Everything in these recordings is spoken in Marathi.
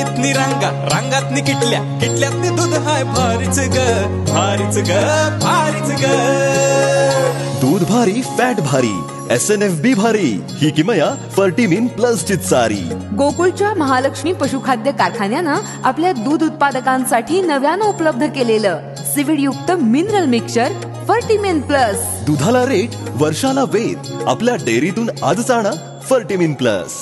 किटल्यातनी रांगा, रांगातनी किटल्या, किटल्यातनी दूध हाय भारीच ग, भारीच ग, भारीच ग. दूध भारी, फॅट भारी, SNFB भारी, ही किमया फर्टिमिन प्लस ची चारी. गोकुळच्या महालक्ष्मी पशुखाद्य कारखान्यानं आपल्या दूध उत्पादकांसाठी नव्यानं उपलब्ध केलेलं सीविड युक्त मिनरल मिक्सचर फर्टिमिन प्लस. दुधाला रेट, वर्षाला वेद. आपल्या डेअरीतून आजच आणा फर्टिमिन प्लस.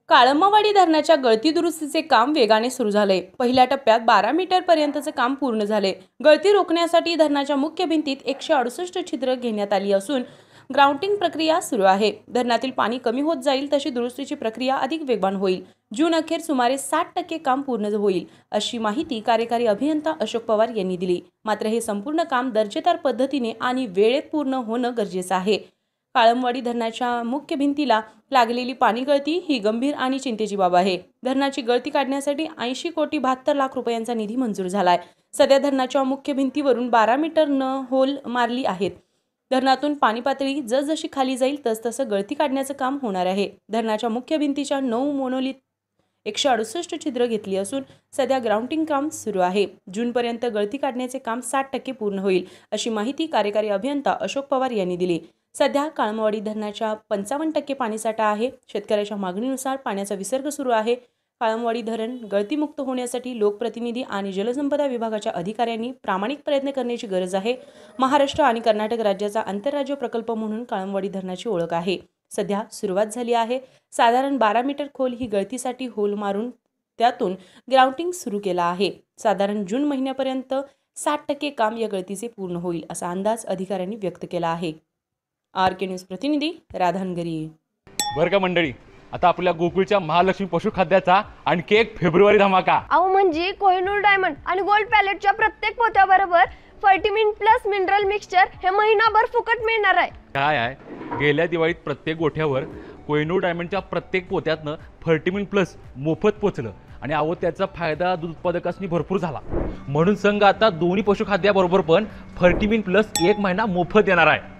काळंबावाडी धरणाच्या गळती दुरुस्तीचे काम वेगाने सुरू झाले. पहिल्या टप्प्यात 12 मीटर पर्यंतचे काम पूर्ण झाले. गळती रोखण्यासाठी धरणाच्या मुख्य भिंतीत 168 छिद्र घेण्यात आली असून ग्राउंटिंग प्रक्रिया सुरू आहे. धरणातील पाणी कमी होत जाईल तशी दुरुस्तीची प्रक्रिया अधिक वेगवान होईल. जून अखेर सुमारे 60% काम पूर्ण होईल अशी माहिती कार्यकारी अभियंता अशोक पवार यांनी दिली. मात्र हे संपूर्ण काम दर्जेदार पद्धतीने आणि वेळेत पूर्ण होणं गरजेचं आहे. काळंबवाडी धरणाच्या मुख्य भिंतीला लागलेली पाणी गळती ही गंभीर आणि चिंतेची बाब आहे. धरणाची गळती काढण्यासाठी 80 कोटी 72 लाख रुपयांचा निधी मंजूर झालाय. सध्या धरणाच्या मुख्य भिंतीवरून 12 मीटरनं होल मारली आहेत. धरणातून पाणी पातळी जसजशी खाली जाईल तसतसं गळती काढण्याचं काम होणार आहे. धरणाच्या मुख्य भिंतीच्या 9 मोनोलिथ 168 छिद्र घेतली असून सध्या ग्राउंटिंग काम सुरू आहे. जूनपर्यंत गळती काढण्याचे काम 60% पूर्ण होईल अशी माहिती कार्यकारी अभियंता अशोक पवार यांनी दिली. सध्या काळंबावाडी धरणाच्या 55% पाणीसाठा आहे. शेतकऱ्याच्या मागणीनुसार पाण्याचा विसर्ग सुरू आहे. काळंबावाडी धरण गळतीमुक्त होण्यासाठी लोकप्रतिनिधी आणि जलसंपदा विभागाच्या अधिकाऱ्यांनी प्रामाणिक प्रयत्न करण्याची गरज आहे. महाराष्ट्र आणि कर्नाटक राज्याचा आंतरराज्य प्रकल्प म्हणून काळंबावाडी धरणाची ओळख आहे. सध्या सुरुवात झाली आहे. साधारण 12 मीटर खोल ही गळतीसाठी होल मारून त्यातून ग्राउंटिंग सुरू केला आहे. साधारण जून महिन्यापर्यंत 60% काम या गळतीचे पूर्ण होईल असा अंदाज अधिकाऱ्यांनी व्यक्त केला आहे. RK न्यूज प्रतिनिधी राधानगरी. बरं का मंडळी, आता आपल्या गोकुळच्या महालक्ष्मी पशुखाद्याचा आणखी एक फेब्रुवारी धमाका. अहो म्हणजे कोहिनूर डायमंड आणि गोल्ड पॅलेटच्या प्रत्येक पोत्याबरोबर फर्टिमिन प्लस मिनरल मिक्सचर हे महिनाभर फुकट मिळणार आहे. काय आहे, गेल्या दिवाळीत प्रत्येक गोठ्यावर कोहिनूर डायमंडच्या प्रत्येक पोत्यातनं फर्टिमिन प्लस मोफत पोचलं आणि अहो त्याचा फायदा दूध उत्पादकांनी भरपूर झाला. म्हणून संघ आता दोन्ही पशुखाद्याबरोबर पण फर्टिमिन प्लस 1 महिना मोफत देणार आहे.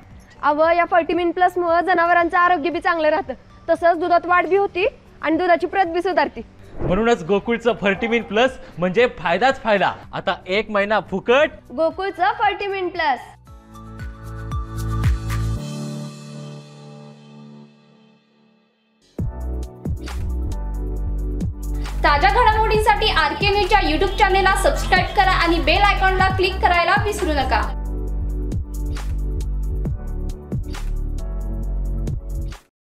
अहो या फर्टिमिन प्लस मुळे जनावरांचं आरोग्य बी चांगलं राहतं, तसंच दुधात वाढ बी होती आणि दुधाची प्रत बी सुधारते. म्हणूनच गोकुळचं फर्टिमिन प्लस म्हणजे फायदाच फायदा. आता 1 महिना फुकट गोकुळचं फर्टिमिन प्लस. ताज्या घडामोडींसाठी RK न्यूजच्या YouTube चॅनेलला सबस्क्राईब करा आणि बेल आयकॉनला क्लिक करायला विसरू नका.